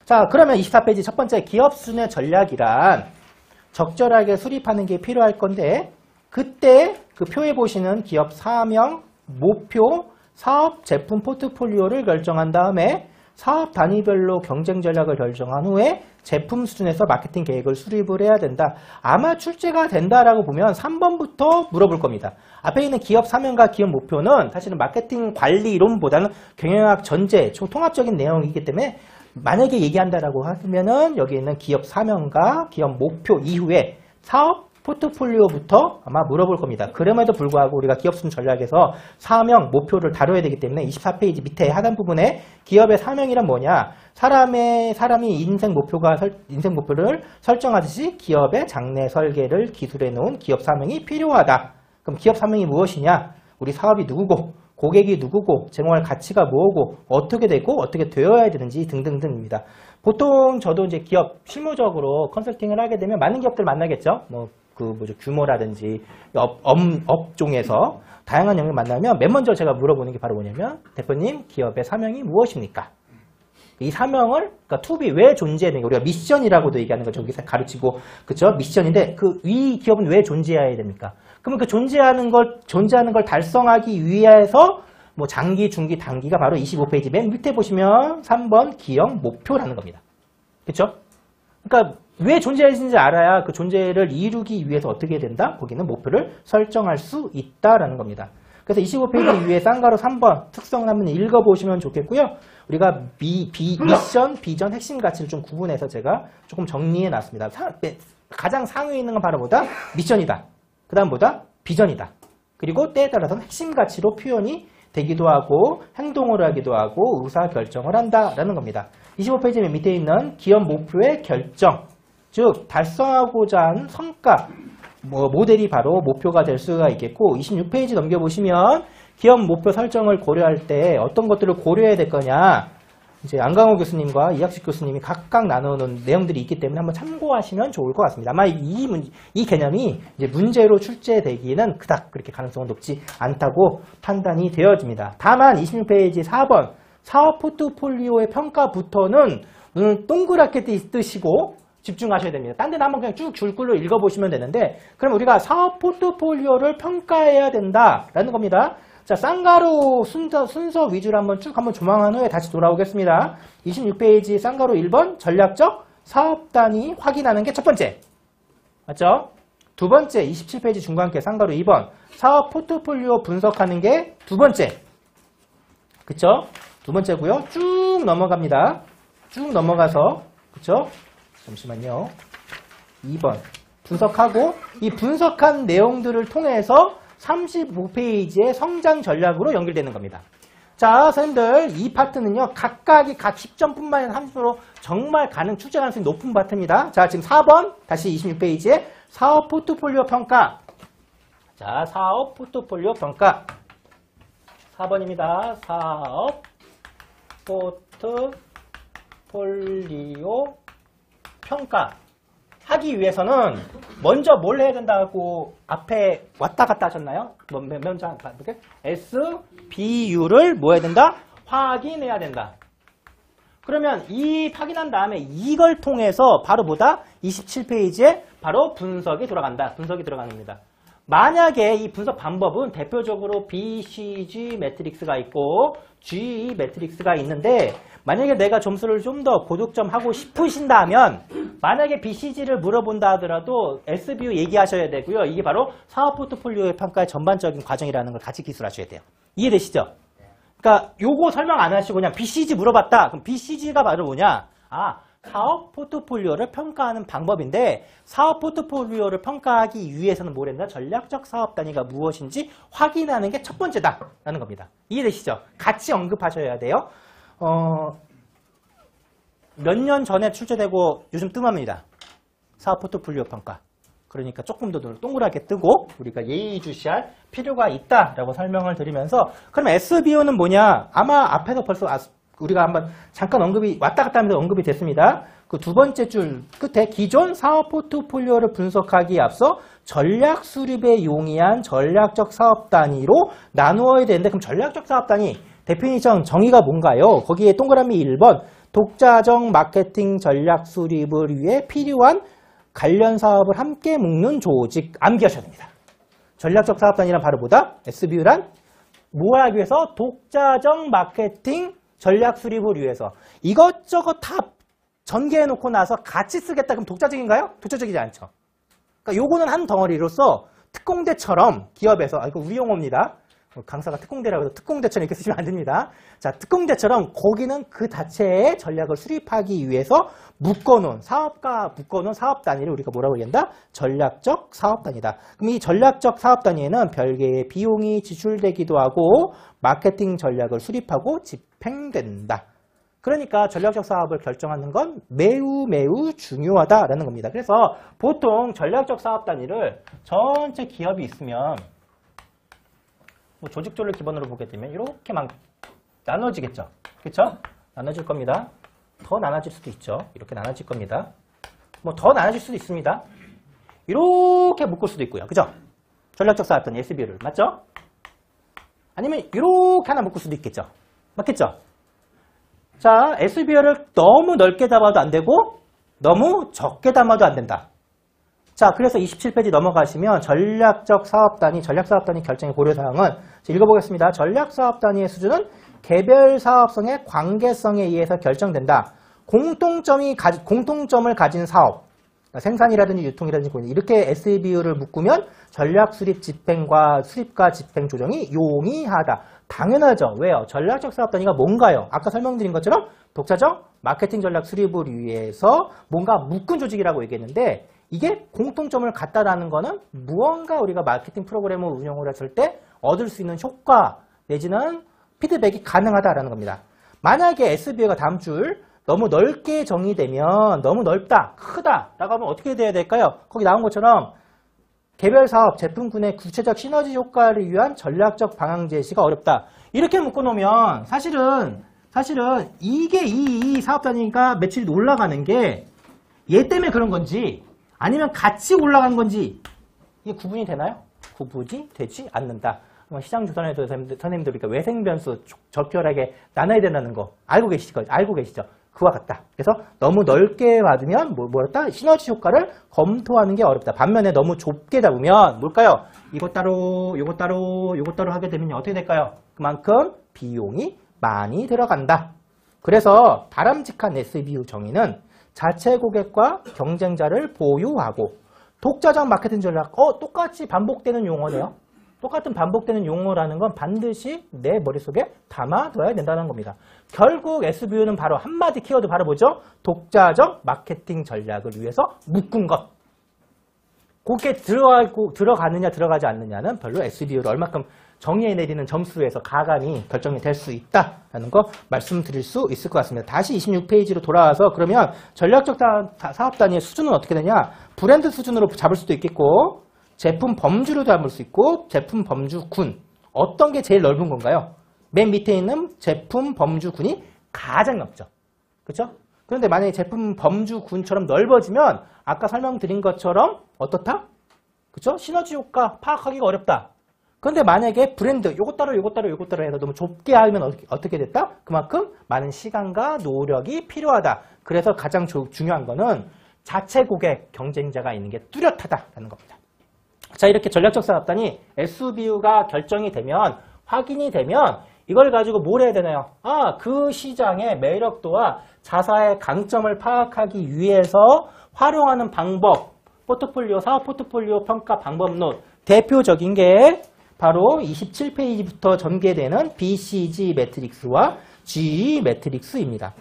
자, 그러면 24페이지 첫 번째 기업 순회 전략이란 적절하게 수립하는 게 필요할 건데 그때 그 표에 보시는 기업 사명, 목표, 사업 제품 포트폴리오를 결정한 다음에 사업 단위별로 경쟁 전략을 결정한 후에 제품 수준에서 마케팅 계획을 수립을 해야 된다. 아마 출제가 된다라고 보면 3번부터 물어볼 겁니다. 앞에 있는 기업 사명과 기업 목표는 사실은 마케팅 관리 이론보다는 경영학 전제, 통합적인 내용이기 때문에 만약에 얘기한다라고 하면은 여기 있는 기업 사명과 기업 목표 이후에 사업 포트폴리오부터 아마 물어볼 겁니다. 그럼에도 불구하고 우리가 기업 수준 전략에서 사명, 목표를 다뤄야 되기 때문에 24페이지 밑에 하단 부분에 기업의 사명이란 뭐냐? 사람이 인생 목표를 설정하듯이 기업의 장래 설계를 기술해 놓은 기업 사명이 필요하다. 그럼 기업 사명이 무엇이냐? 우리 사업이 누구고, 고객이 누구고, 제공할 가치가 뭐고, 어떻게 되고, 어떻게 되어야 되는지 등등등입니다. 보통 저도 이제 기업 실무적으로 컨설팅을 하게 되면 많은 기업들 만나겠죠. 규모라든지 업종에서 다양한 영역을 만나면 맨 먼저 제가 물어보는 게 바로 뭐냐면 대표님 기업의 사명이 무엇입니까? 이 사명을 그러니까 투비 왜 존재하는 게 우리가 미션이라고도 얘기하는 거죠. 여기서 가르치고 그렇죠? 미션인데 이 기업은 왜 존재해야 됩니까? 그러면 그 존재하는 걸 달성하기 위해서 뭐 장기, 중기, 단기가 바로 25페이지 맨 밑에 보시면 3번 기업 목표라는 겁니다. 그렇죠? 그러니까 왜 존재하는지 알아야 그 존재를 이루기 위해서 어떻게 해야 된다? 거기는 목표를 설정할 수 있다라는 겁니다. 그래서 25페이지 위에 쌍가로 3번 특성을 한번 읽어보시면 좋겠고요. 우리가 미션, 비전, 핵심 가치를 좀 구분해서 제가 조금 정리해 놨습니다. 가장 상위에 있는 건 바로 뭐다? 미션이다. 그 다음 뭐다? 비전이다. 그리고 때에 따라서는 핵심 가치로 표현이 되기도 하고 행동을 하기도 하고 의사결정을 한다라는 겁니다. 25페이지 맨 밑에 있는 기업 목표의 결정, 즉 달성하고자 하는 성과, 모델이 바로 목표가 될 수가 있겠고 26페이지 넘겨보시면 기업 목표 설정을 고려할 때 어떤 것들을 고려해야 될 거냐 이제 안강호 교수님과 이학식 교수님이 각각 나누는 내용들이 있기 때문에 한번 참고하시면 좋을 것 같습니다. 아마 이 개념이 이제 문제로 출제되기는 그닥 그렇게 가능성은 높지 않다고 판단이 되어집니다. 다만 26페이지 4번 사업 포트폴리오의 평가부터는 눈을 동그랗게 뜨시고 집중하셔야 됩니다. 딴 데는 한번 그냥 쭉 줄글로 읽어보시면 되는데 그럼 우리가 사업 포트폴리오를 평가해야 된다라는 겁니다. 자, 쌍가루 순서 위주로 한번 조망한 후에 다시 돌아오겠습니다. 26페이지 쌍가루 1번 전략적 사업 단위 확인하는 게 첫 번째. 맞죠? 두 번째 27페이지 중간계 쌍가루 2번 사업 포트폴리오 분석하는 게 두 번째. 그쵸? 두 번째고요. 쭉 넘어갑니다. 쭉 넘어가서 그쵸? 잠시만요. 2번 분석하고 이 분석한 내용들을 통해서 35페이지의 성장 전략으로 연결되는 겁니다. 자, 선생님들 이 파트는요. 각각이 각 10점뿐만 아니라 30점으로 정말 출제 가능성이 높은 파트입니다. 자, 지금 4번 다시 26페이지에 사업 포트폴리오 평가. 자, 사업 포트폴리오 평가. 4번입니다. 사업 포트폴리오 평가 하기 위해서는 먼저 뭘 해야 된다고 앞에 왔다 갔다 하셨나요? 면장 이렇게 SBU를 뭐 해야 된다? 확인해야 된다. 그러면 이 확인한 다음에 이걸 통해서 바로 뭐다? 27페이지에 바로 분석이 들어간다. 분석이 들어가는 겁니다. 만약에 이 분석 방법은 대표적으로 BCG 매트릭스가 있고 GE 매트릭스가 있는데 만약에 내가 점수를 좀 더 고득점 하고 싶으신다면 만약에 BCG를 물어본다 하더라도 SBU 얘기하셔야 되고요. 이게 바로 사업 포트폴리오의 평가의 전반적인 과정이라는 걸 같이 기술하셔야 돼요. 이해되시죠? 그러니까 요거 설명 안 하시고 그냥 BCG 물어봤다. 그럼 BCG가 바로 뭐냐? 사업 포트폴리오를 평가하는 방법인데 사업 포트폴리오를 평가하기 위해서는 뭐랬나? 전략적 사업 단위가 무엇인지 확인하는 게 첫 번째다라는 겁니다. 이해되시죠? 같이 언급하셔야 돼요. 몇 년 전에 출제되고 요즘 뜸합니다. 사업 포트폴리오 평가. 그러니까 조금 더 동그랗게 뜨고 우리가 예의주시할 필요가 있다라고 설명을 드리면서 그럼 SBO는 뭐냐? 아마 앞에서 벌써 우리가 한번 잠깐 왔다 갔다 하면서 언급이 됐습니다. 그 두 번째 줄 끝에 기존 사업 포트폴리오를 분석하기에 앞서 전략 수립에 용이한 전략적 사업 단위로 나누어야 되는데 그럼 전략적 사업 단위 데피니션 정의가 뭔가요? 거기에 동그라미 1번 독자적 마케팅 전략 수립을 위해 필요한 관련 사업을 함께 묶는 조직. 암기하셔야 됩니다. 전략적 사업 단위란 바로 뭐다? SBU란 뭘 하기 위해서? 독자적 마케팅 전략 수립을 위해서. 이것저것 다 전개해 놓고 나서 같이 쓰겠다 그럼 독자적인가요? 독자적이지 않죠. 그러니까 요거는 한 덩어리로서 특공대처럼 기업에서, 이거 우리 용어입니다. 강사가 특공대라고 해서 특공대처럼 이렇게 쓰시면 안 됩니다. 자, 특공대처럼 거기는 그 자체의 전략을 수립하기 위해서 묶어놓은 사업 단위를 우리가 뭐라고 얘기한다? 전략적 사업 단위다. 그럼 이 전략적 사업 단위에는 별개의 비용이 지출되기도 하고 마케팅 전략을 수립하고 집행된다. 그러니까 전략적 사업을 결정하는 건 매우 중요하다라는 겁니다. 그래서 보통 전략적 사업 단위를 전체 기업이 있으면 뭐 조직조를 기본으로 보게 되면 이렇게 막 나눠지겠죠. 그렇죠? 나눠질 겁니다. 더 나눠질 수도 있죠. 이렇게 나눠질 겁니다. 뭐 더 나눠질 수도 있습니다. 이렇게 묶을 수도 있고요. 그죠? 전략적 사업 단위 SBU를. 맞죠? 아니면 이렇게 하나 묶을 수도 있겠죠. 맞겠죠? 자, SBU를 너무 넓게 담아도 안 되고 너무 적게 담아도 안 된다. 자, 그래서 27페이지 넘어가시면 전략적 사업 단위 결정의 고려사항은 읽어보겠습니다. 전략 사업 단위의 수준은 개별 사업성의 관계성에 의해서 결정된다. 공통점을 가진 사업, 생산이라든지 유통이라든지 이렇게 SBU를 묶으면 전략 수립과 집행 조정이 용이하다. 당연하죠. 왜요? 전략적 사업 단위가 뭔가요? 아까 설명드린 것처럼 독자적 마케팅 전략 수립을 위해서 뭔가 묶은 조직이라고 얘기했는데 이게 공통점을 갖다라는 거는 무언가 우리가 마케팅 프로그램을 운영을 했을 때 얻을 수 있는 효과 내지는 피드백이 가능하다라는 겁니다. 만약에 SBU가 다음 줄 너무 넓게 정의되면 너무 넓다, 크다 라고 하면 어떻게 돼야 될까요? 거기 나온 것처럼 개별 사업, 제품군의 구체적 시너지 효과를 위한 전략적 방향 제시가 어렵다. 이렇게 묶어놓으면 사실은 이게 이 사업 단위가 매출이 올라가는 게 얘 때문에 그런 건지 아니면 같이 올라간 건지 이게 구분이 되나요? 구분이 되지 않는다. 시장 조사에도 선생님들 그러니까 외생 변수 적절하게 나눠야 된다는 거 알고 계시죠? 그와 같다. 그래서 너무 넓게 받으면 뭐였다? 시너지 효과를 검토하는 게 어렵다. 반면에 너무 좁게 잡으면 뭘까요? 이것 따로 하게 되면 어떻게 될까요? 그만큼 비용이 많이 들어간다. 그래서 바람직한 SBU 정의는 자체 고객과 경쟁자를 보유하고 독자적 마케팅 전략, 똑같이 반복되는 용어네요. 똑같은 반복되는 용어라는 건 반드시 내 머릿속에 담아둬야 된다는 겁니다. 결국 SBU는 바로 한마디 키워드 바로 뭐죠? 독자적 마케팅 전략을 위해서 묶은 것. 그게 들어가느냐 들어가지 않느냐는 별로 SBU를 얼마큼 정의해 내리는 점수에서 가감이 결정이 될 수 있다라는 거 말씀드릴 수 있을 것 같습니다. 다시 26페이지로 돌아와서 그러면 전략적 사업 단위의 수준은 어떻게 되냐? 브랜드 수준으로 잡을 수도 있겠고 제품 범주로 잡을 수 있고 제품 범주군. 어떤 게 제일 넓은 건가요? 맨 밑에 있는 제품 범주군이 가장 넓죠. 그렇죠? 그런데 만약에 제품 범주군처럼 넓어지면 아까 설명드린 것처럼 어떻다? 그렇죠? 시너지 효과 파악하기가 어렵다. 그런데 만약에 브랜드 요것 따로 해서 너무 좁게 하면 어떻게 됐다? 그만큼 많은 시간과 노력이 필요하다. 그래서 가장 중요한 거는 자체 고객 경쟁자가 있는 게 뚜렷하다라는 겁니다. 자, 이렇게 전략적 사업 단위 SBU가 결정이 되면 확인이 되면 이걸 가지고 뭘 해야 되나요? 그 시장의 매력도와 자사의 강점을 파악하기 위해서 활용하는 방법, 사업 포트폴리오 평가 방법론 대표적인 게 바로 27페이지부터 전개되는 BCG 매트릭스와 G 매트릭스입니다.